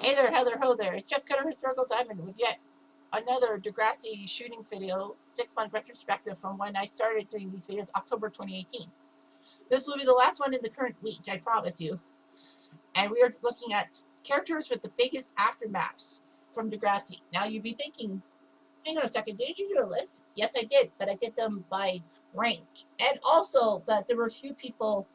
Hey there, Heather, ho there. It's Jeff Cutter, Historical Diamond, with yet another Degrassi shooting video, 6-month retrospective from when I started doing these videos, October 2018. This will be the last one in the current week, I promise you. And we are looking at characters with the biggest aftermaths from Degrassi. Now you'd be thinking, hang on a second, did you do a list? Yes, I did, but I did them by rank. And also that there were a few people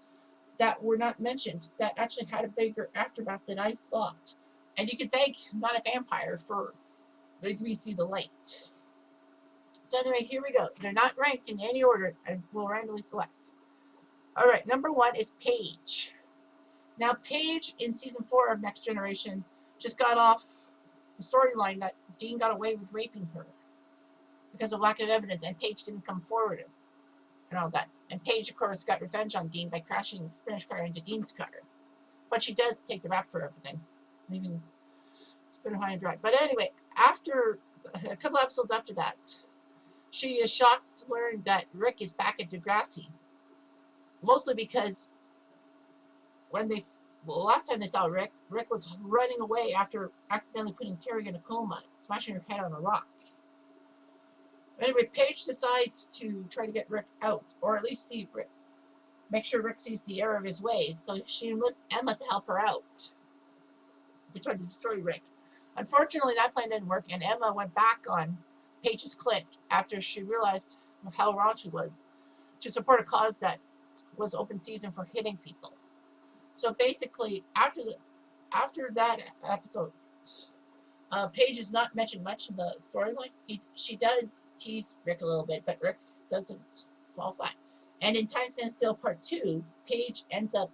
that were not mentioned that actually had a bigger aftermath than I thought. And you can thank Not a Vampire for making me see the light. So anyway, here we go. They're not ranked in any order. I will randomly select. Alright, number 1 is Paige. Now Paige in season 4 of Next Generation just got off the storyline that Dean got away with raping her because of lack of evidence, and Paige didn't come forward and all that. And Paige, of course, got revenge on Dean by crashing Spinner's car into Dean's car. But she does take the rap for everything, leaving Spinner high and dry. But anyway, after a couple episodes after that, she is shocked to learn that Rick is back at Degrassi. Mostly because when last time they saw Rick was running away after accidentally putting Terry in a coma, smashing her head on a rock. Anyway, Paige decides to try to get Rick out, or at least see Rick, make sure Rick sees the error of his ways. So she enlists Emma to help her out. They tried to destroy Rick. Unfortunately, that plan didn't work, and Emma went back on Paige's clique after she realized how wrong she was, to support a cause that was open season for hitting people. So basically, after that episode, Paige is not mentioned much in the storyline. She does tease Rick a little bit, but Rick doesn't fall flat. And in Time Stands Still Part 2, Paige ends up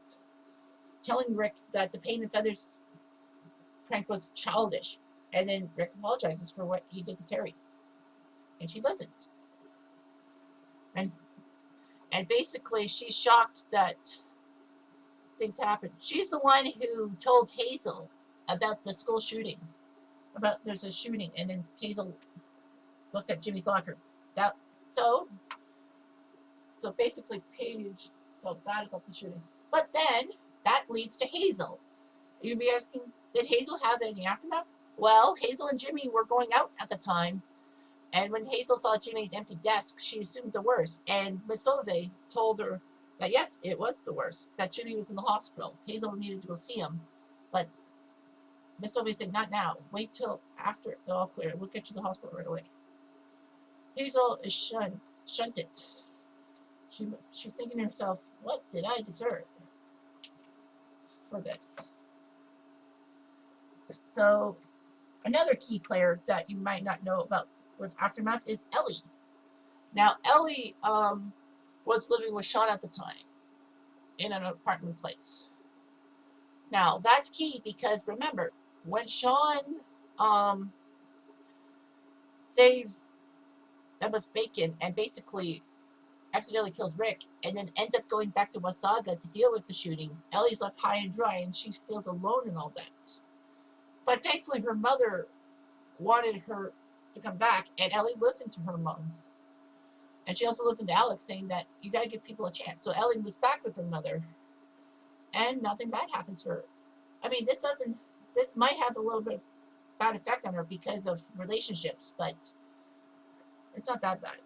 telling Rick that the Pain and Feathers prank was childish, and then Rick apologizes for what he did to Terry, and she doesn't. And basically, she's shocked that things happen. She's the one who told Hazel about the school shooting, about there's a shooting, and then Hazel looked at Jimmy's locker. So basically, Paige felt bad about the shooting. But then that leads to Hazel. You'd be asking, did Hazel have any aftermath? Well, Hazel and Jimmy were going out at the time, and when Hazel saw Jimmy's empty desk, she assumed the worst. And Miss Solvay told her that yes, it was the worst, that Jimmy was in the hospital. Hazel needed to go see him, but Miss Solvay said, not now. Wait till after they're all clear. We'll get you to the hospital right away. Hazel is shunted. She's thinking to herself, what did I deserve for this? So another key player that you might not know about with Aftermath is Ellie. Now Ellie was living with Shawn at the time in an apartment place. Now that's key because remember, when Shawn saves Emma's bacon and basically accidentally kills Rick and then ends up going back to Wasaga to deal with the shooting, Ellie's left high and dry and she feels alone and all that. But thankfully her mother wanted her to come back, and Ellie listened to her mom. And she also listened to Alex saying that you got to give people a chance. So Ellie moves back with her mother, and nothing bad happens to her. I mean, this might have a little bit of bad effect on her because of relationships, but it's not that bad.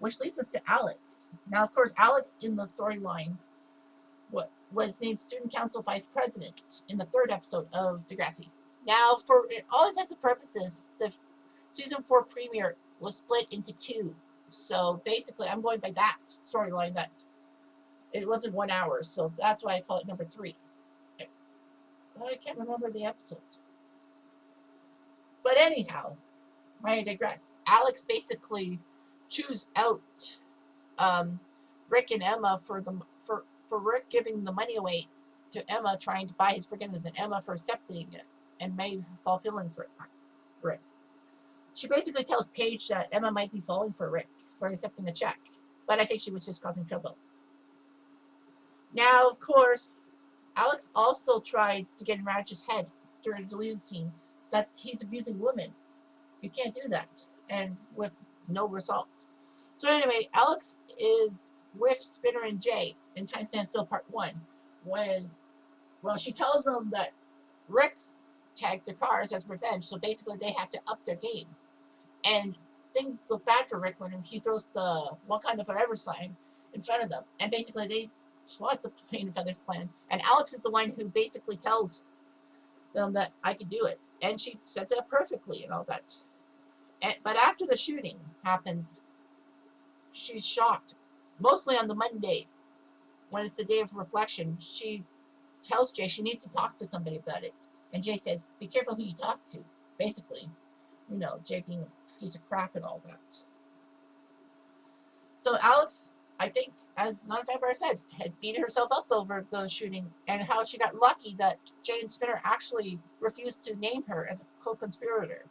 Which leads us to Alex. Now, of course, Alex in the storyline was named Student Council Vice President in the 3rd episode of Degrassi. Now, for all intents and purposes, the season 4 premiere was split into 2. So basically, I'm going by that storyline, that it wasn't 1 hour. So that's why I call it number 3. I can't remember the episode. But anyhow, I digress. Alex basically chews out Rick and Emma for Rick giving the money away to Emma, trying to buy his forgiveness, and Emma for accepting it and made fall feeling for Rick. She basically tells Paige that Emma might be falling for Rick for accepting a check, but I think she was just causing trouble. Now, of course, Alex also tried to get in Radish's head during a deleted scene that he's abusing women. You can't do that, and with no results. So anyway, Alex is with Spinner and Jay in Time Stands Still Part 1 when, well, she tells them that Rick tagged their cars as revenge. So basically, they have to up their game. And things look bad for Rick when he throws the Wakanda Forever sign in front of them. And basically, they plot the Pain and Feathers plan. And Alex is the one who basically tells them that I can do it. And she sets it up perfectly and all that. But after the shooting happens, she's shocked. Mostly on the Monday, when it's the day of reflection, she tells Jay she needs to talk to somebody about it. And Jay says, be careful who you talk to. Basically, Jay being a piece of crap and all that. So Alex, I think, as Non-Vampire said, had beaten herself up over the shooting and how she got lucky that Jay and Spinner actually refused to name her as a co-conspirator.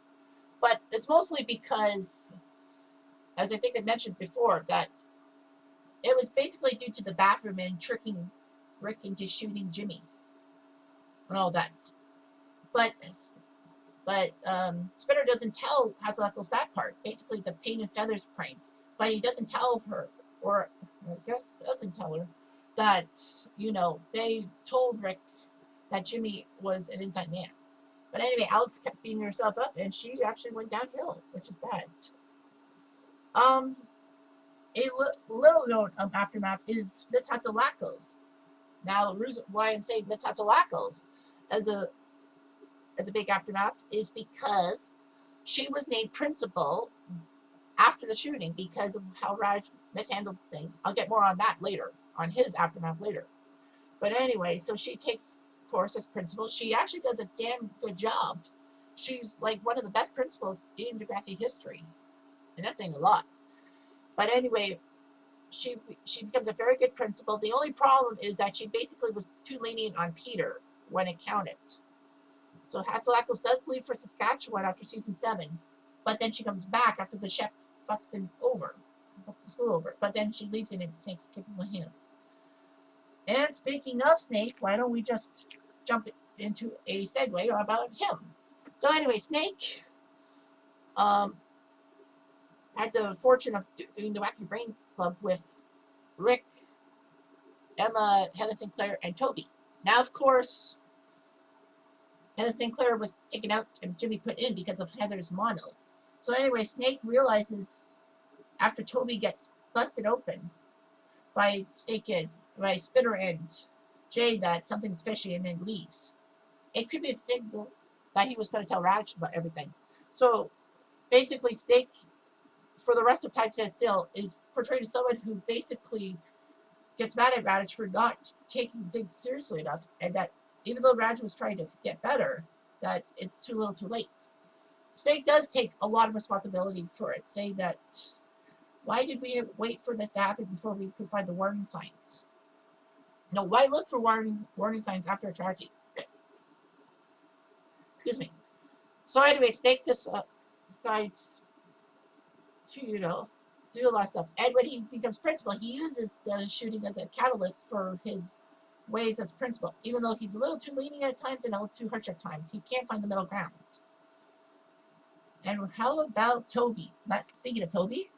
But it's mostly because, as I think I mentioned before, that it was basically due to the bathroom and tricking Rick into shooting Jimmy and all that. But Spinner doesn't tell Hazel Ackles that part. Basically, the Pain and Feathers prank. But he doesn't tell her, or I guess doesn't tell her, that, they told Rick that Jimmy was an inside man. But anyway, Alex kept beating herself up, and she actually went downhill, which is bad. A little known aftermath is Miss Hazel Ackles. Now, the reason why I'm saying Miss Hazel Ackles as a big aftermath is because she was named principal after the shooting because of how Radish mishandled things. I'll get more on that later, on his aftermath later. But anyway, so she takes course as principal. She actually does a damn good job. She's like one of the best principals in Degrassi history. And that's saying a lot. But anyway, she becomes a very good principal. The only problem is that she basically was too lenient on Peter when it counted. So Hazel Ackles does leave for Saskatchewan after season 7, but then she comes back after the chef fucks the school over. But then she leaves it and Snake's capable hands. And speaking of Snake, why don't we just jump into a segue about him? So anyway, Snake had the fortune of doing the Wacky Brain Club with Rick, Emma, Heather Sinclair, and Toby. Now, of course, Heather Sinclair was taken out and Jimmy put in because of Heather's mono. So anyway, Snake realizes after Toby gets busted open by Spinner and Jay that something's fishy and then leaves. It could be a signal that he was going to tell Radish about everything. So basically, Snake, for the rest of Time Stand Still, is portrayed as someone who basically gets mad at Radish for not taking things seriously enough, and that even though Radish was trying to get better, that it's too little too late. Snake does take a lot of responsibility for it, saying that, why did we wait for this to happen before we could find the warning signs? No, why look for warning signs after a tragedy? Excuse me. So anyway, Snake decides to, do a lot of stuff. And when he becomes principal, he uses the shooting as a catalyst for his ways as principal, even though he's a little too lenient at times and a little too harsh at times. He can't find the middle ground. And how about Toby? Speaking of Toby,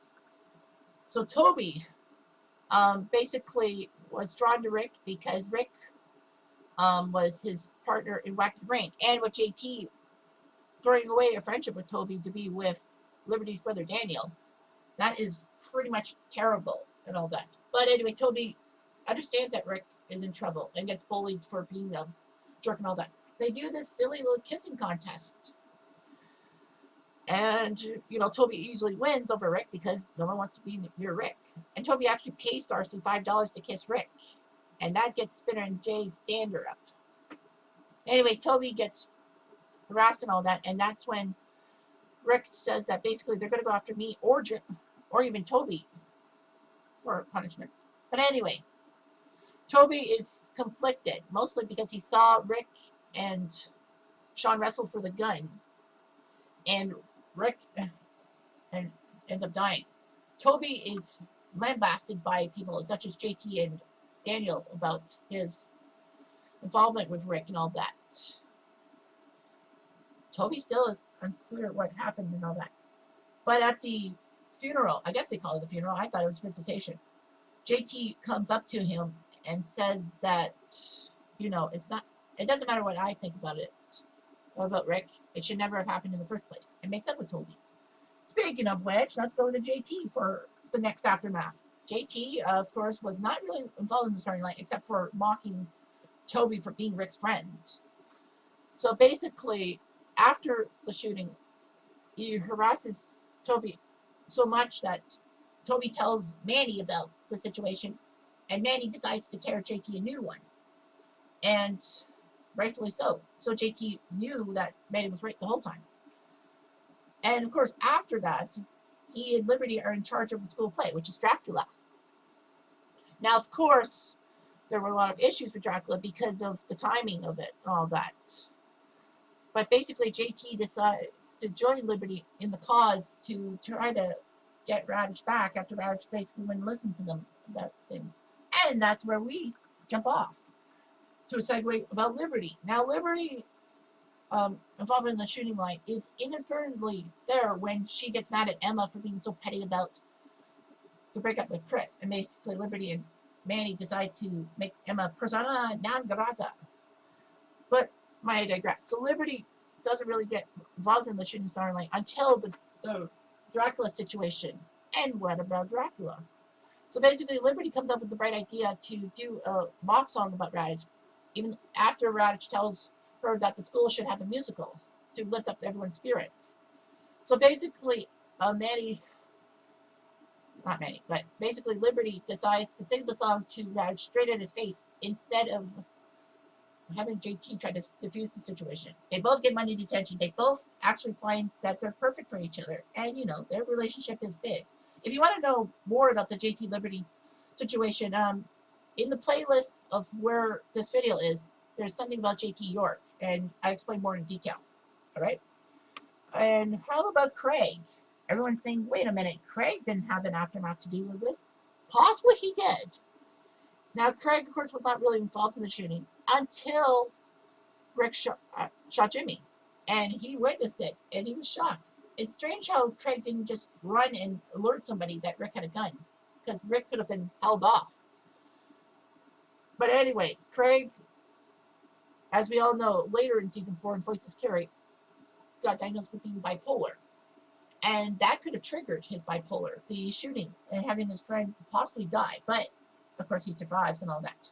so Toby basically was drawn to Rick because Rick was his partner in Wacky Brain, and with JT throwing away a friendship with Toby to be with Liberty's brother Daniel. That is pretty much terrible and all that. But anyway, Toby understands that Rick is in trouble and gets bullied for being a jerk and all that. They do this silly little kissing contest. And, Toby easily wins over Rick because no one wants to be near Rick. And Toby actually pays Darcy $5 to kiss Rick. And that gets Spinner and Jay's standard up. Anyway, Toby gets harassed and all that. And that's when Rick says that basically they're going to go after me or even Toby for punishment. But anyway, Toby is conflicted, mostly because he saw Rick and Shawn wrestle for the gun. And Rick ends up dying. Toby is lambasted by people such as JT and Daniel about his involvement with Rick and all that. Toby still is unclear what happened and all that. But at the funeral, I guess they call it the funeral, I thought it was visitation, JT comes up to him and says that, it doesn't matter what I think about it. about Rick. It should never have happened in the first place. It makes up with Toby. Speaking of which, let's go to JT for the next aftermath. JT, of course, was not really involved in the storyline except for mocking Toby for being Rick's friend. So basically, after the shooting, he harasses Toby so much that Toby tells Manny about the situation, and Manny decides to tear JT a new one. And rightfully so. So JT knew that Manny was right the whole time. And of course, after that, he and Liberty are in charge of the school play, which is Dracula. Now, of course, there were a lot of issues with Dracula because of the timing of it and all that. But basically, JT decides to join Liberty in the cause to try to get Radish back after Radish basically wouldn't listen to them about things. And that's where we jump off to a segue about Liberty. Now, Liberty's involvement in the shooting line is inadvertently there when she gets mad at Emma for being so petty about the breakup with Chris. And basically, Liberty and Manny decide to make Emma persona non grata. But I digress. So Liberty doesn't really get involved in the shooting storyline until the Dracula situation. And what about Dracula? So basically, Liberty comes up with the bright idea to do a mock song about Radish, even after Radish tells her that the school should have a musical to lift up everyone's spirits. So basically, basically Liberty decides to sing the song to Radish straight in his face instead of having JT try to diffuse the situation. They both get money detention. They both actually find that they're perfect for each other. And, their relationship is big. If you want to know more about the JT Liberty situation, in the playlist of where this video is, there's something about JT York. And I explain more in detail. All right? And how about Craig? Everyone's saying, wait a minute, Craig didn't have an aftermath to do with this. Possibly he did. Now, Craig, of course, was not really involved in the shooting until Rick shot Jimmy. And he witnessed it, and he was shocked. It's strange how Craig didn't just run and alert somebody that Rick had a gun, because Rick could have been held off. But anyway, Craig, as we all know, later in season 4 in Voices Carry, got diagnosed with being bipolar. And that could have triggered his bipolar, the shooting, and having his friend possibly die. But, of course, he survives and all that.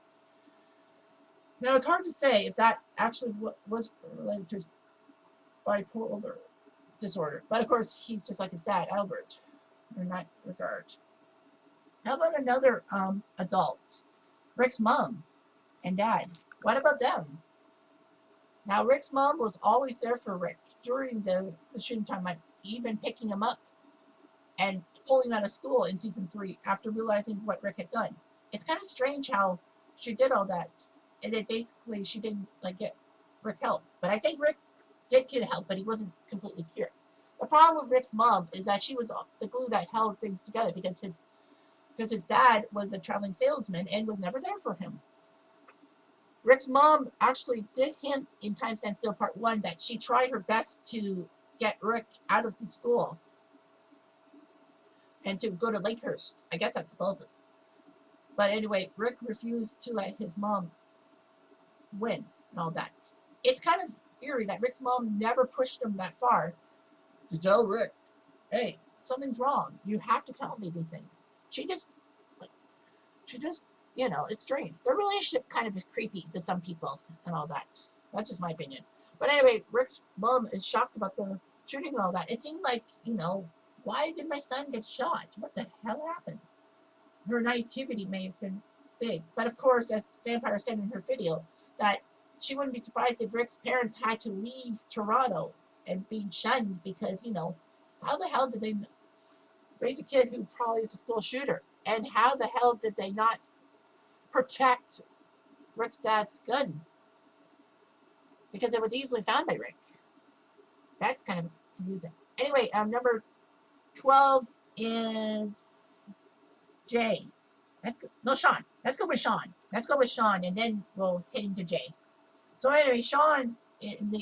Now, it's hard to say if that actually was related to his bipolar disorder. But, of course, he's just like his dad, Albert, in that regard. How about another adult? Rick's mom and dad. What about them? Now, Rick's mom was always there for Rick during the shooting time, like even picking him up and pulling him out of school in season 3 after realizing what Rick had done. It's kind of strange how she did all that, and then basically she didn't get Rick help. But I think Rick did get help, but he wasn't completely cured. The problem with Rick's mom is that she was the glue that held things together because his dad was a traveling salesman and was never there for him. Rick's mom actually did hint in Time Stand Still Part 1 that she tried her best to get Rick out of the school and to go to Lakehurst. I guess that's the closest. But anyway, Rick refused to let his mom win and all that. It's kind of eerie that Rick's mom never pushed him that far to tell Rick, hey, something's wrong. You have to tell me these things. She just, it's strange. Their relationship kind of is creepy to some people and all that. That's just my opinion. But anyway, Rick's mom is shocked about the shooting and all that. It seemed like, why did my son get shot? What the hell happened? Her naivety may have been big. But of course, as Vampire said in her video, that she wouldn't be surprised if Rick's parents had to leave Toronto and being shunned because, how the hell did they raise a kid who probably is a school shooter? And how the hell did they not protect Rick's dad's gun? Because it was easily found by Rick. That's kind of confusing. Anyway, number 12 is Jay. Shawn. Let's go with Shawn. Let's go with Shawn, and then we'll hit into Jay. So anyway, Shawn in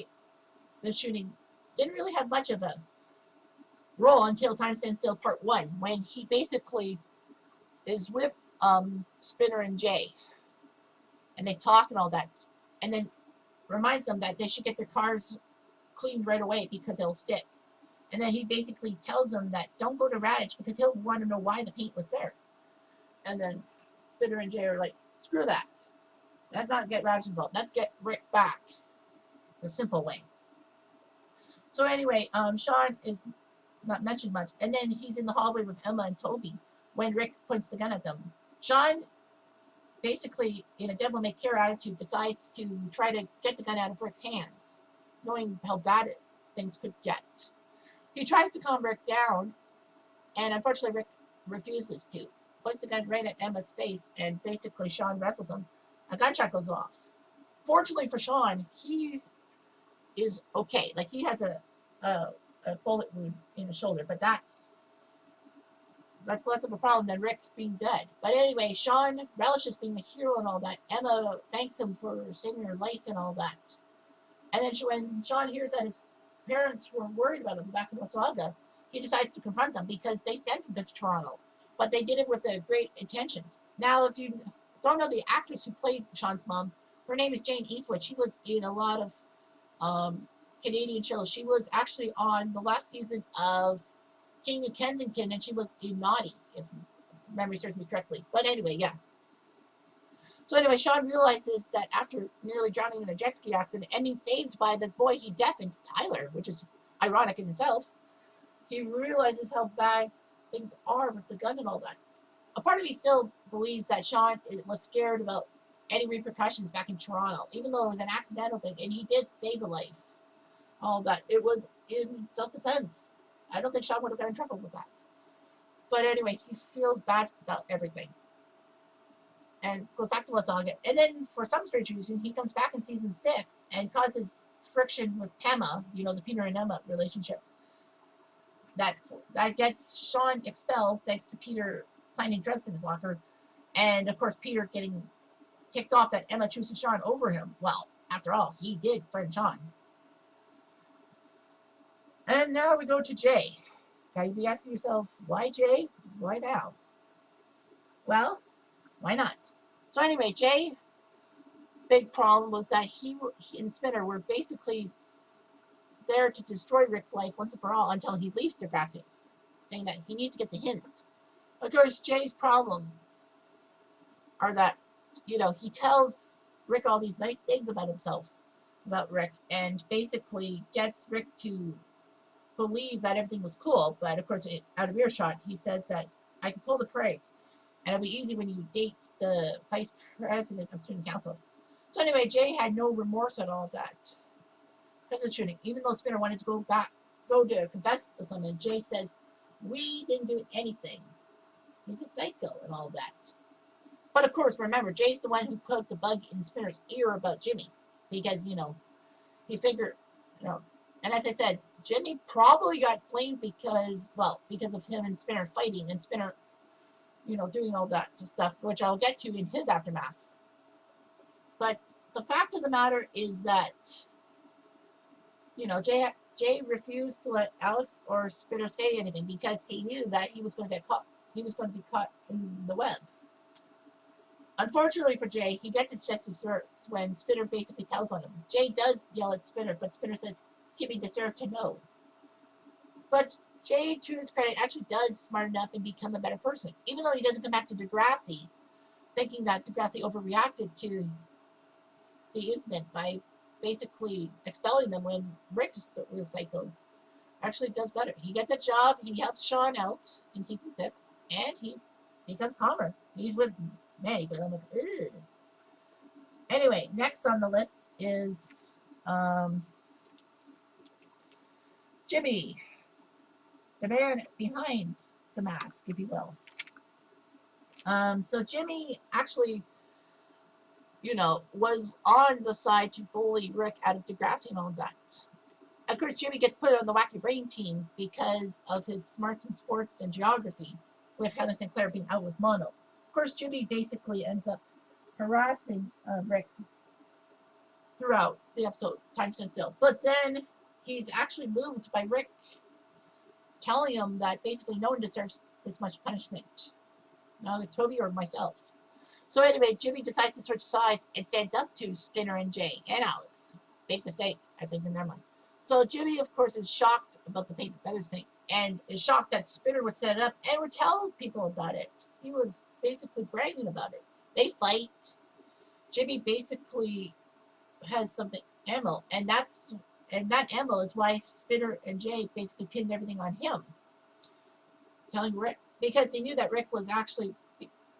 the shooting didn't really have much of a role until Time Stands Still Part 1, when he basically is with Spinner and Jay, and they talk and all that, and then reminds them that they should get their cars cleaned right away because it'll stick. And then he basically tells them that don't go to Radish because he'll want to know why the paint was there. And then Spinner and Jay are like, screw that. Let's not get Radish involved. Let's get Rick back the simple way. So anyway, Shawn is not mentioned much. And then he's in the hallway with Emma and Toby when Rick points the gun at them. Shawn, basically, in a devil may care attitude, decides to try to get the gun out of Rick's hands, knowing how bad things could get. He tries to calm Rick down, and unfortunately Rick refuses to. Points the gun right at Emma's face, and basically Shawn wrestles him. A gunshot goes off. Fortunately for Shawn, he is okay. Like, he has a bullet wound in his shoulder, but that's less of a problem than Rick being dead. But anyway, Shawn relishes being a hero and all that. Emma thanks him for saving her life and all that. And then when Shawn hears that his parents were worried about him back in Wasaga, he decides to confront them because they sent him to Toronto. But they did it with the great intentions. Now, if you don't know the actress who played Shawn's mom, her name is Jane Eastwood. She was in a lot of Canadian shows. She was actually on the last season of King of Kensington, and she was in Naughty, if memory serves me correctly. But anyway, yeah. So anyway, Shawn realizes that after nearly drowning in a jet ski accident and being saved by the boy he deafened, Tyler, which is ironic in itself, he realizes how bad things are with the gun and all that. A part of me still believes that Shawn was scared about any repercussions back in Toronto, even though it was an accidental thing, and he did save a life. All that. It was in self-defense. I don't think Shawn would have got in trouble with that. But anyway, he feels bad about everything. And goes back to Wasaga. And then, for some strange reason, he comes back in season 6 and causes friction with Pema, you know, the Peter and Emma relationship. That gets Shawn expelled thanks to Peter planting drugs in his locker. And, of course, Peter getting ticked off that Emma chooses Shawn over him. Well, after all, he did friend Shawn. And now we go to Jay. Now you'd be asking yourself, why Jay? Why now? Well, why not? So anyway, Jay's big problem was that he and Spinner were basically there to destroy Rick's life once and for all until he leaves Degrassi, saying that he needs to get the hint. Of course, Jay's problems are that, you know, he tells Rick all these nice things about himself, about Rick, and basically gets Rick to believe that everything was cool. But of course, out of earshot, he says that I can pull the prank, and it'll be easy when you date the vice president of student council. So anyway, Jay had no remorse at all of that because of shooting. Even though Spinner wanted to go to confess to someone, Jay says, we didn't do anything. He's a psycho and all that. But of course, remember, Jay's the one who put the bug in Spinner's ear about Jimmy. Because, you know, he figured, you know, and as I said, Jimmy probably got blamed because of him and Spinner fighting and Spinner, you know, doing all that stuff, which I'll get to in his aftermath. But the fact of the matter is that, you know, Jay refused to let Alex or Spinner say anything because he knew that he was going to get caught. He was going to be caught in the web. Unfortunately for Jay, he gets his just desserts when Spinner basically tells on him. Jay does yell at Spinner, but Spinner says, Jimmy deserved to know. But Jay, to his credit, actually does smarten up and become a better person. Even though he doesn't come back to Degrassi, thinking that Degrassi overreacted to the incident by basically expelling them when Rick was psycho. Actually does better. He gets a job, he helps Shawn out in season 6, and he becomes calmer. He's with Manny, but I'm like, ugh. Anyway, next on the list is Jimmy, the man behind the mask, if you will. So Jimmy actually, you know, was on the side to bully Rick out of Degrassi and all that. Of course, Jimmy gets put on the Wacky Brain team because of his smarts in sports and geography, with Heather Sinclair being out with Mono. Of course, Jimmy basically ends up harassing Rick throughout the episode, time stands still. But then he's actually moved by Rick telling him that basically no one deserves this much punishment. Neither Toby or myself. So anyway, Jimmy decides to switch sides and stands up to Spinner and Jay and Alex. Big mistake, I think, in their mind. So Jimmy, of course, is shocked about the paint and feathers thing, and is shocked that Spinner would set it up and would tell people about it. He was basically bragging about it. They fight. Jimmy basically has something ammo, and that ammo is why Spinner and Jay basically pinned everything on him, telling Rick, because he knew that Rick was actually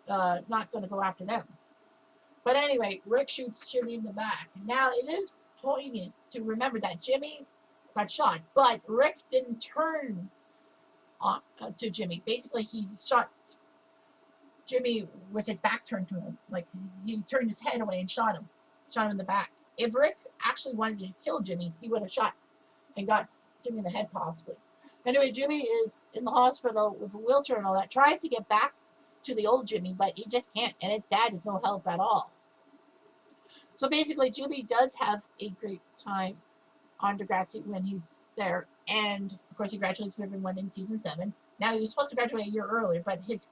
not going to go after them. But anyway, Rick shoots Jimmy in the back. Now it is poignant to remember that Jimmy got shot, but Rick didn't turn on, to Jimmy. Basically, he shot Jimmy with his back turned to him. Like, he turned his head away and shot him in the back. If Rick actually wanted to kill Jimmy, he would have shot and got Jimmy in the head possibly. Anyway, Jimmy is in the hospital with a wheelchair and all that. Tries to get back to the old Jimmy, but he just can't. And his dad is no help at all. So basically, Jimmy does have a great time on Degrassi when he's there. And, of course, he graduates with everyone in Season 7. Now, he was supposed to graduate a year earlier, but his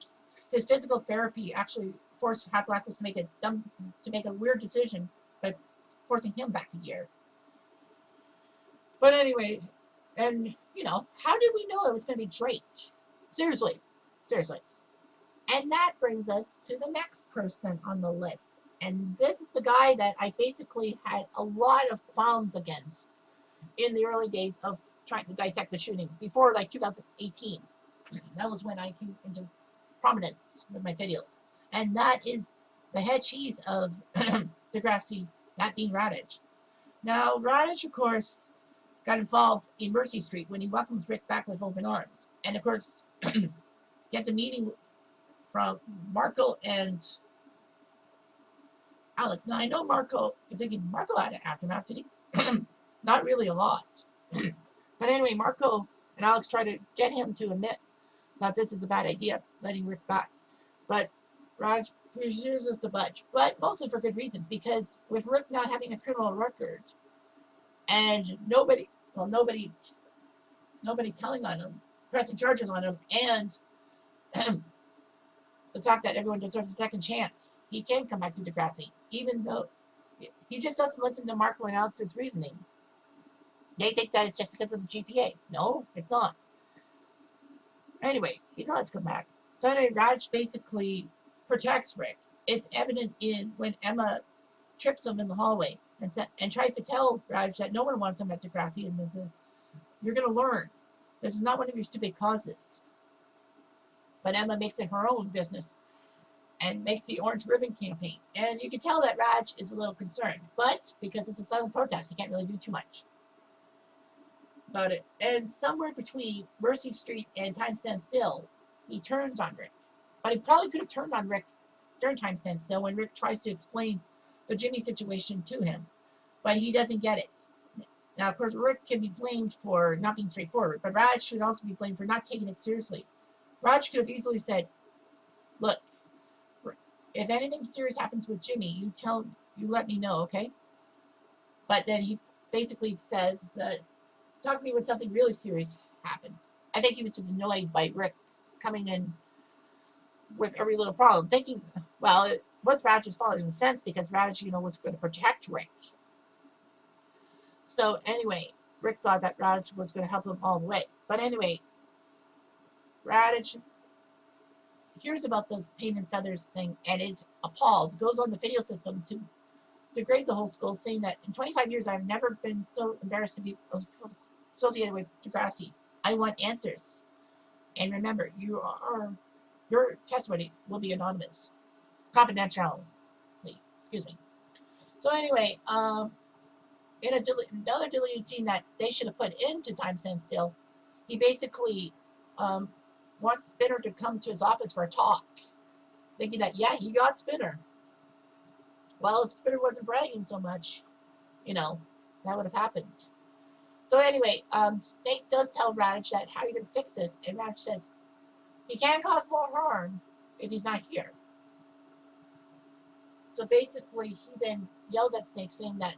physical therapy actually forced Hazel Ackles to make a weird decision by forcing him back a year. But anyway, and, you know, how did we know it was going to be Drake? Seriously. And that brings us to the next person on the list. And this is the guy that I basically had a lot of qualms against in the early days of trying to dissect the shooting, before like 2018. That was when I came into prominence with my videos. And that is the head cheese of Degrassi, that being Radish. Now, Radish, of course, got involved in Mercy Street when he welcomes Rick back with open arms. And, of course, gets a meeting from Marco and Alex. Now, I know Marco, you're thinking, Marco had an aftermath, did he? Not really a lot. But anyway, Marco and Alex try to get him to admit that this is a bad idea, letting Rick back. But Raj refuses to budge, but mostly for good reasons, because with Rick not having a criminal record and nobody telling on him, pressing charges on him, and the fact that everyone deserves a second chance, he can come back to Degrassi, even though he just doesn't listen to Marco and Alex's reasoning. They think that it's just because of the GPA. No, it's not. Anyway, he's allowed to come back. So anyway, Raj basically protects Rick. It's evident in when Emma trips him in the hallway and tries to tell Raj that no one wants him at Degrassi, and you're going to learn. This is not one of your stupid causes. But Emma makes it her own business and makes the orange ribbon campaign. And you can tell that Raj is a little concerned, but because it's a silent protest, he can't really do too much about it. And somewhere between Mercy Street and Time Stand Still, he turns on Rick. But he probably could have turned on Rick during Time Stand Still when Rick tries to explain the Jimmy situation to him. But he doesn't get it. Now, of course, Rick can be blamed for not being straightforward, but Raj should also be blamed for not taking it seriously. Raj could have easily said, look, if anything serious happens with Jimmy, you let me know, okay? But then he basically says, talk to me when something really serious happens. I think he was just annoyed by Rick coming in with every little problem, thinking, well, it was Raj's fault in a sense, because Raj, was going to protect Rick. So anyway, Rick thought that Raj was going to help him all the way. But anyway, Raj hears about this paint and feathers thing and is appalled. Goes on the video system to degrade the whole school, saying that in 25 years I've never been so embarrassed to be associated with Degrassi. I want answers. And remember, your testimony will be anonymous. Confidentially. Excuse me. So anyway, in another deleted scene that they should have put into Time Stand Still, he basically wants Spinner to come to his office for a talk, thinking that, yeah, he got Spinner. Well, if Spinner wasn't bragging so much, that would have happened. So anyway, Snake does tell Radish that, how are you going to fix this? And Radish says, he can't cause more harm if he's not here. So basically, he then yells at Snake, saying that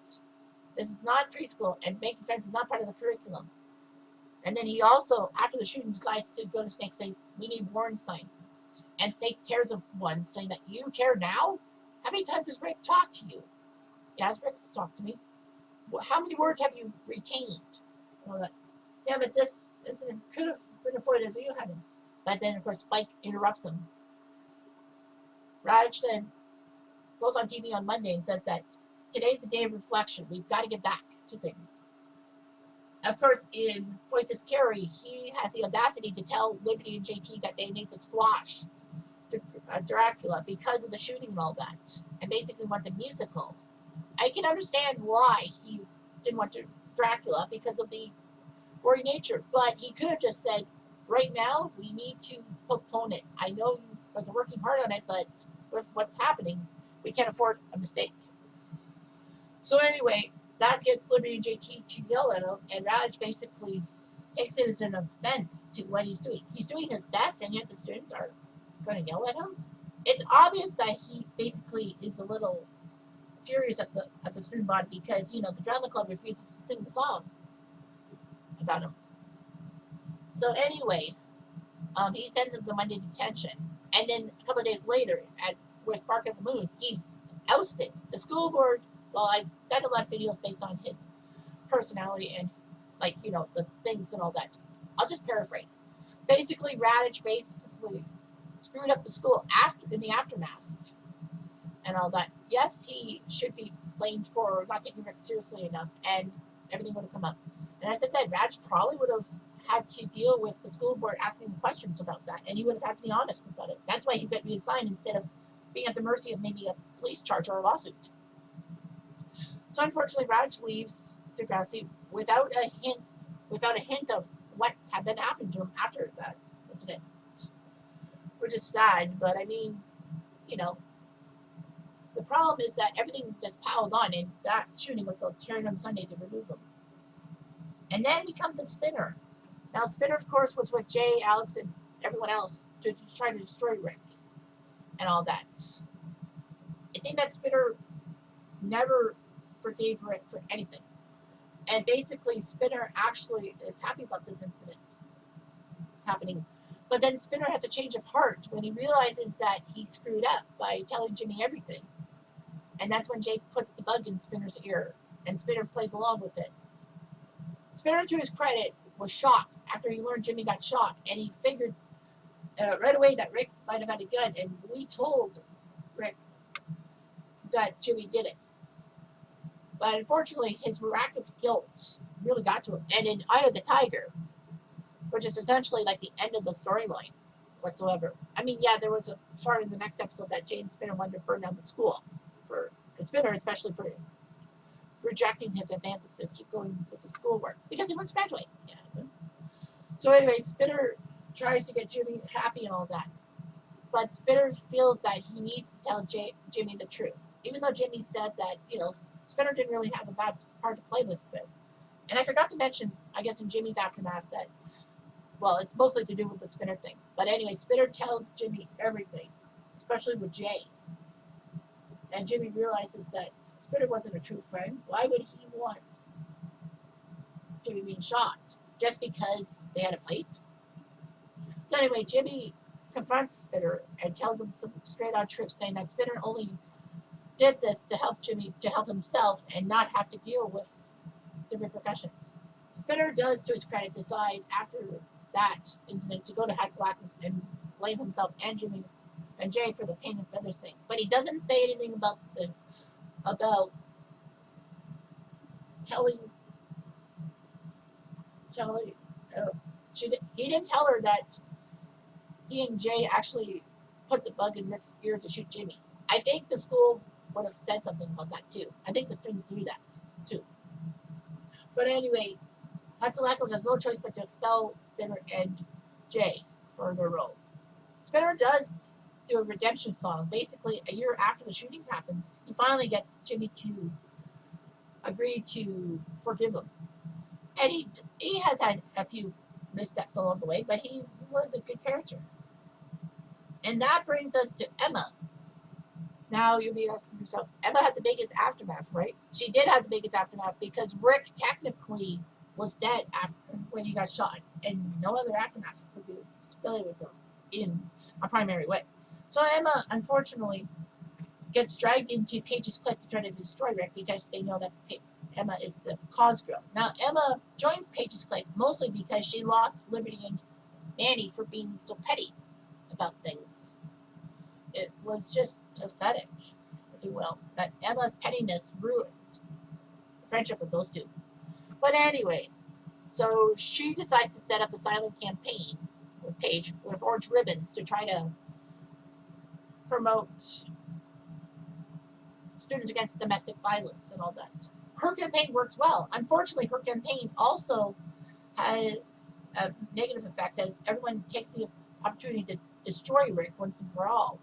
this is not preschool and making friends is not part of the curriculum. And then he also, after the shooting, decides to go to Snake, saying, we need warning signs. And Snake tears up one, saying that, you care now? How many times has Rick talked to you? Yes, Rick's talked to me. How many words have you retained? All that. Yeah, but this incident could have been avoided if you hadn't. But then, of course, Spike interrupts him. Raj then goes on TV on Monday and says that today's a day of reflection. We've got to get back to things. Of course, in Voices Carrie, he has the audacity to tell Liberty and JT that they need to squash Dracula because of the shooting and all that, and basically wants a musical. I can understand why he didn't want to Dracula because of the gory nature, but he could have just said, right now, we need to postpone it. I know you guys are working hard on it, but with what's happening, we can't afford a mistake. So anyway, that gets Liberty and JT to yell at him, and Raj basically takes it as an offense to what he's doing. He's doing his best, and yet the students are going to yell at him. It's obvious that he basically is a little furious at the student body because, you know, the drama club refuses to sing the song about him. So anyway, he sends him to Monday detention, and then a couple of days later, with Bark at the Moon, he's ousted. The school board. Well, I've done a lot of videos based on his personality and, like, you know, the things and all that. I'll just paraphrase. Basically, Radich basically screwed up the school in the aftermath and all that. Yes, he should be blamed for not taking Rick seriously enough, and everything would have come up. And as I said, Raj probably would have had to deal with the school board asking him questions about that, and he would have had to be honest about it. That's why he got reassigned instead of being at the mercy of maybe a police charge or a lawsuit. So unfortunately, Raj leaves Degrassi without a hint of what had been happening to him after that incident, which is sad. But I mean, you know, the problem is that everything just piled on, and that shooting was turned on Sunday to remove him. And then we come to Spinner. Now, Spinner, of course, was with Jay, Alex, and everyone else to try to destroy Rick and all that. It seemed that Spinner never forgave Rick for anything. And basically, Spinner actually is happy about this incident happening. But then Spinner has a change of heart when he realizes that he screwed up by telling Jimmy everything. And that's when Jake puts the bug in Spinner's ear, and Spinner plays along with it. Spinner, to his credit, was shocked after he learned Jimmy got shot, and he figured right away that Rick might have had a gun, and we told Rick that Jimmy did it. But unfortunately, his miraculous guilt really got to him. And in Eye of the Tiger, which is essentially like the end of the storyline whatsoever. I mean, yeah, there was a part in the next episode that Jane Spinner wanted to burn down the school for Spinner, especially for rejecting his advances to keep going with the schoolwork because he wants to graduate. Yeah. So anyway, Spinner tries to get Jimmy happy and all that. But Spinner feels that he needs to tell Jimmy the truth. Even though Jimmy said that, you know, Spinner didn't really have a bad part to play with it. And I forgot to mention, I guess in Jimmy's aftermath that, well, it's mostly to do with the Spinner thing. But anyway, Spinner tells Jimmy everything, especially with Jay. And Jimmy realizes that Spinner wasn't a true friend. Why would he want Jimmy being shot? Just because they had a fight? So anyway, Jimmy confronts Spinner and tells him some straight-on truth, saying that Spinner only did this to help Jimmy, to help himself, and not have to deal with the repercussions. Spinner does, to his credit, decide after that incident to go to Hazel Ackles and blame himself and Jimmy and Jay for the paint and feathers thing. But he doesn't say anything about telling he didn't tell her that he and Jay actually put the bug in Rick's ear to shoot Jimmy. I think the school would have said something about that too. I think the students knew that too. But anyway, Hazel Ackles has no choice but to expel Spinner and Jay for their roles. Spinner does do a redemption song. Basically, a year after the shooting happens, he finally gets Jimmy to agree to forgive him. And he has had a few missteps along the way, but he was a good character. And that brings us to Emma. Now you'll be asking yourself, Emma had the biggest aftermath, right? She did have the biggest aftermath because Rick technically was dead when he got shot, and no other aftermath could be affiliated with him in a primary way. So Emma, unfortunately, gets dragged into Paige's clique to try to destroy Rick because they know that Emma is the cause girl. Now, Emma joins Paige's clique mostly because she lost Liberty and Manny for being so petty about things. It was just pathetic, if you will, that Emma's pettiness ruined friendship with those two. But anyway, so she decides to set up a silent campaign with Paige with orange ribbons to try to promote students against domestic violence and all that. Her campaign works well. Unfortunately, her campaign also has a negative effect as everyone takes the opportunity to destroy Rick once and for all.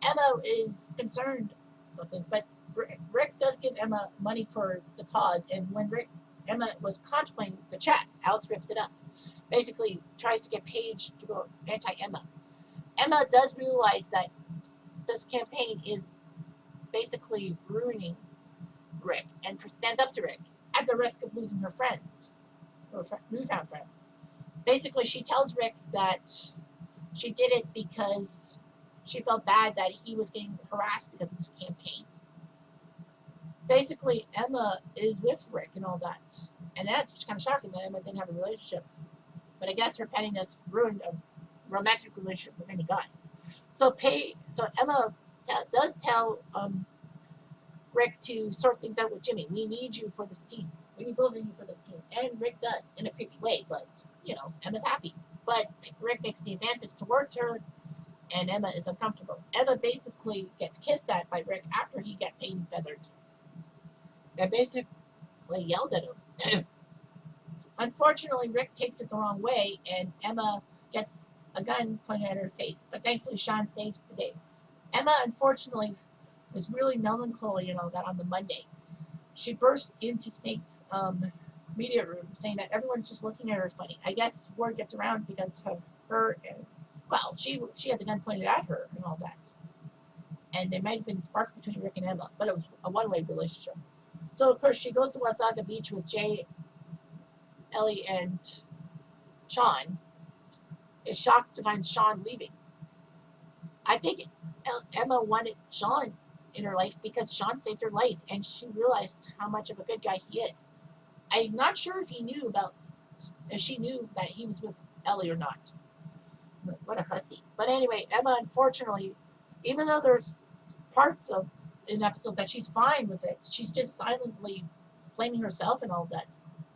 Emma is concerned about things, but Rick does give Emma money for the cause, and when Emma was contemplating the check, Alex rips it up. Basically tries to get Paige to go anti-Emma. Emma does realize that this campaign is basically ruining Rick and stands up to Rick at the risk of losing her friends, her newfound friends. Basically, she tells Rick that she did it because she felt bad that he was getting harassed because of this campaign. Basically, Emma is with Rick and all that. And that's kind of shocking that Emma didn't have a relationship. But I guess her pettiness ruined a romantic relationship with any guy. So Emma does tell Rick to sort things out with Jimmy. We need you for this team. We need both of you for this team. And Rick does, in a creepy way. But, you know, Emma's happy. But Rick makes the advances towards her, and Emma is uncomfortable. Emma basically gets kissed at by Rick after he got paid and feathered. They basically yelled at him. Unfortunately, Rick takes it the wrong way, and Emma gets a gun pointed at her face. But thankfully, Shawn saves the day. Emma, unfortunately, was really melancholy and all that on the Monday. She bursts into Snake's media room saying that everyone's just looking at her funny. I guess word gets around because of her and, well, she had the gun pointed at her and all that. And there might have been sparks between Rick and Emma, but it was a one-way relationship. So, of course, she goes to Wasaga Beach with Jay, Ellie, and Shawn. Is shocked to find Shawn leaving. I think Emma wanted Shawn in her life because Shawn saved her life, and she realized how much of a good guy he is. I'm not sure if she knew that he was with Ellie or not. What a hussy. But anyway, Emma, unfortunately, even though there's parts of in episodes that she's fine with it, she's just silently blaming herself and all that.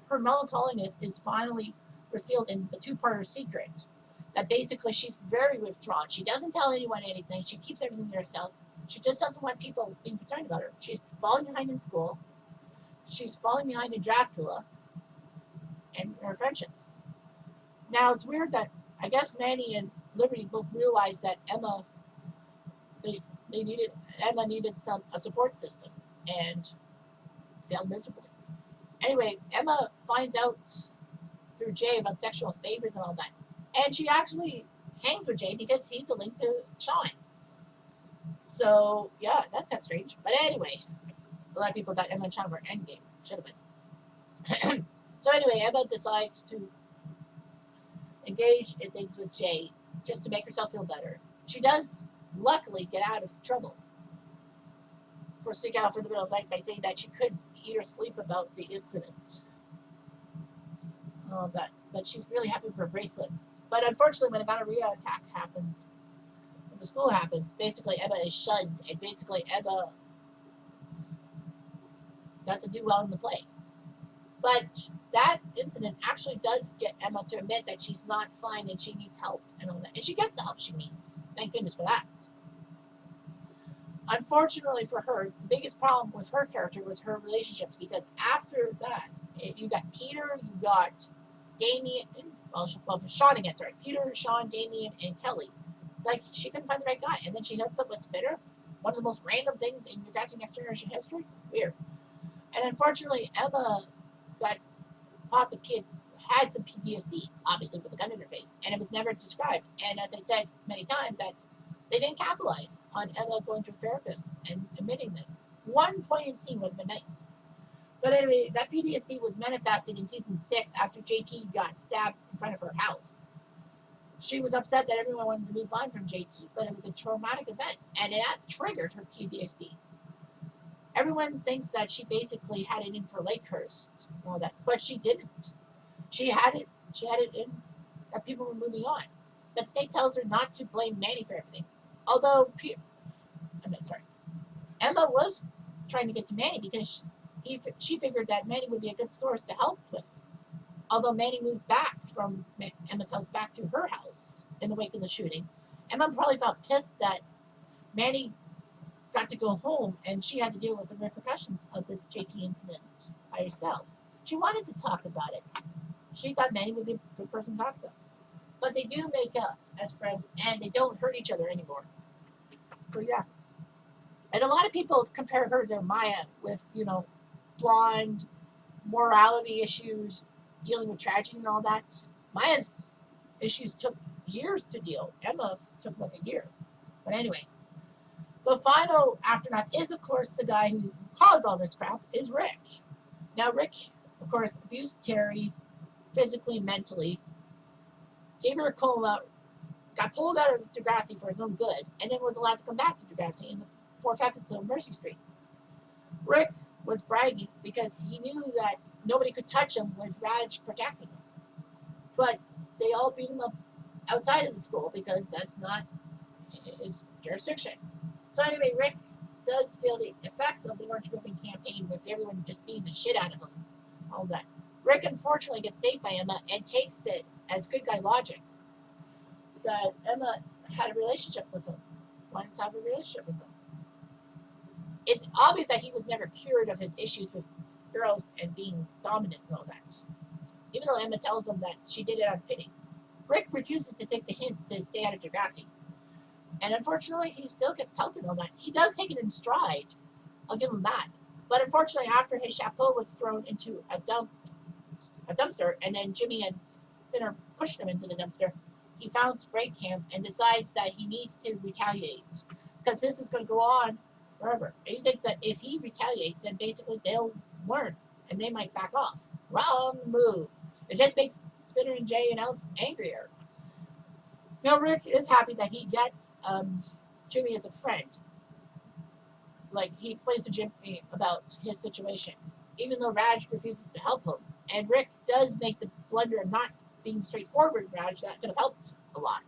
Her melancholiness is finally revealed in the two-parter Secret. That basically she's very withdrawn. She doesn't tell anyone anything. She keeps everything to herself. She just doesn't want people being concerned about her. She's falling behind in school. She's falling behind in Dracula and her friendships. Now, it's weird that I guess Manny and Liberty both realized that Emma needed a support system and failed miserably. Anyway, Emma finds out through Jay about sexual favors and all that. And she actually hangs with Jay because he's the link to Shawn. So, yeah, that's kind of strange. But anyway, a lot of people thought Emma and Shawn were endgame. Should have been. So anyway, Emma decides to engage in things with Jay just to make herself feel better. She does, luckily, get out of trouble for sneaking out for the middle of the night by saying that she couldn't eat or sleep about the incident. All that. But she's really happy for her bracelets. But unfortunately, when a gonorrhea attack happens, when the school happens, basically Emma is shunned, and basically Emma doesn't do well in the play. But that incident actually does get Emma to admit that she's not fine and she needs help and all that. And she gets the help she needs. Thank goodness for that. Unfortunately for her, the biggest problem with her character was her relationships, because after that, you got Peter, you got Damien, well, Shawn again, sorry. Peter, Shawn, Damien, and Kelly. It's like she couldn't find the right guy. And then she hooks up with Spitter, one of the most random things in Degrassi Next Generation history. Weird. And unfortunately, Emma got caught with kids, had some PTSD, obviously, with a gun in her face. And it was never described. And as I said many times, that they didn't capitalize on Emma going to a therapist and admitting this. One poignant scene would have been nice. But anyway, that PTSD was manifested in season 6 after JT got stabbed in front of her house. She was upset that everyone wanted to move on from JT, but it was a traumatic event, and that triggered her PTSD. Everyone thinks that she basically had it in for Lakehurst and all that, but she didn't. She had it. She had it in that people were moving on. But Snake tells her not to blame Manny for everything. Although, sorry, Emma was trying to get to Manny because she figured that Manny would be a good source to help with. Although Manny moved back from Emma's house back to her house in the wake of the shooting, Emma probably felt pissed that Manny got to go home and she had to deal with the repercussions of this JT incident by herself. She wanted to talk about it. She thought Manny would be a good person to talk about. But they do make up as friends and they don't hurt each other anymore. So yeah. And a lot of people compare her to Maya with, blonde, morality issues, dealing with tragedy and all that. Maya's issues took years to deal. Emma's took like a year. But anyway, the final aftermath is, of course, the guy who caused all this crap is Rick. Now, Rick, of course, abused Terry physically and mentally, gave her a coma, got pulled out of Degrassi for his own good, and then was allowed to come back to Degrassi in the fourth episode of Mercy Street. Rick was bragging because he knew that nobody could touch him with Raj protecting him. But they all beat him up outside of the school because that's not his jurisdiction. So anyway, Rick does feel the effects of the orange ribbon campaign with everyone just beating the shit out of him. All that. Rick unfortunately gets saved by Emma and takes it as good guy logic that Emma had a relationship with him. Wanted to have a relationship with him. It's obvious that he was never cured of his issues with girls and being dominant and all that. Even though Emma tells him that she did it out of pity. Rick refuses to take the hint to stay out of Degrassi. And unfortunately, he still gets pelted on that. He does take it in stride. I'll give him that. But unfortunately, after his chapeau was thrown into a dumpster, and then Jimmy and Spinner pushed him into the dumpster, he found spray cans and decides that he needs to retaliate. Because this is going to go on forever. And he thinks that if he retaliates, then basically they'll learn, and they might back off. Wrong move. It just makes Spinner and Jay and Alex angrier. Now, Rick is happy that he gets Jimmy as a friend. Like, he explains to Jimmy about his situation, even though Raj refuses to help him. And Rick does make the blunder of not being straightforward with Raj. That could have helped a lot.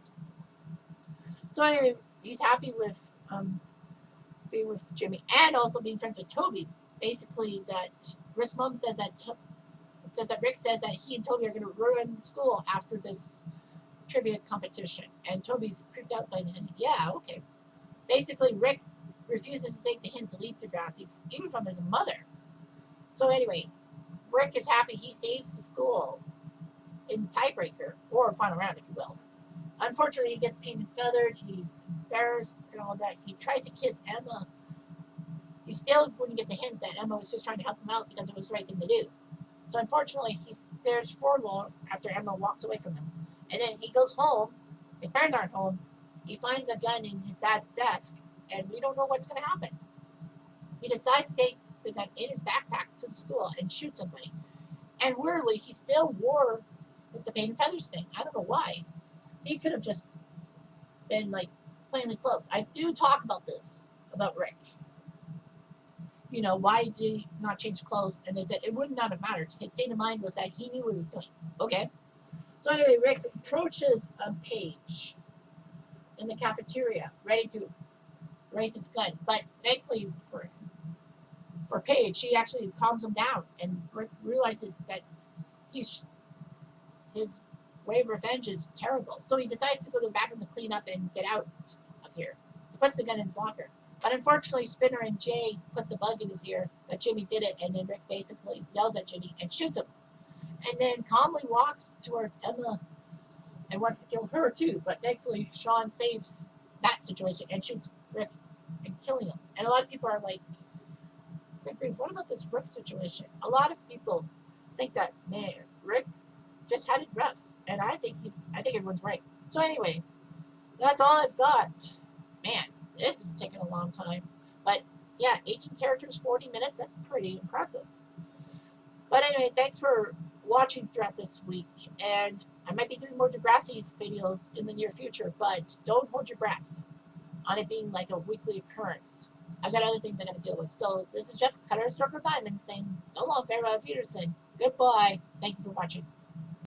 So anyway, he's happy with being with Jimmy and also being friends with Toby. Basically, that Rick's mom says that Rick says that he and Toby are going to ruin the school after this trivia competition, and Toby's creeped out by then. Yeah, okay. Basically, Rick refuses to take the hint to leave Degrassi, even from his mother. So anyway, Rick is happy he saves the school in the tiebreaker, or final round, if you will. Unfortunately, he gets painted and feathered. He's embarrassed and all that. He tries to kiss Emma. He still wouldn't get the hint that Emma was just trying to help him out because it was the right thing to do. So unfortunately, he stares forlorn after Emma walks away from him. And then he goes home. His parents aren't home. He finds a gun in his dad's desk, and we don't know what's going to happen. He decides to take the gun in his backpack to the school and shoot somebody. And weirdly, he still wore the paint and feathers thing. I don't know why. He could have just been like plainly clothed. I do talk about this, about Rick. Why did he not change clothes? And they said it would not have mattered. His state of mind was that he knew what he was doing. Okay. So anyway, Rick approaches Paige in the cafeteria, ready to raise his gun. But thankfully for Paige, she actually calms him down, and Rick realizes that his way of revenge is terrible. So he decides to go to the bathroom to clean up and get out of here. He puts the gun in his locker. But unfortunately, Spinner and Jay put the bug in his ear that Jimmy did it, and then Rick basically yells at Jimmy and shoots him. And then calmly walks towards Emma and wants to kill her too. But thankfully, Shawn saves that situation and shoots Rick and killing him. And a lot of people are like, good grief, what about this Rick situation? A lot of people think that, man, Rick just had it rough. And I think everyone's right. So anyway, that's all I've got. Man, this is taking a long time. But yeah, 18 characters, 40 minutes, that's pretty impressive. But anyway, thanks for watching throughout this week, and I might be doing more Degrassi videos in the near future, but don't hold your breath on it being like a weekly occurrence. I've got other things I got to deal with. So this is Jeff, Cutter Historical Diamond, saying so long, farewell, Peterson. Goodbye. Thank you for watching.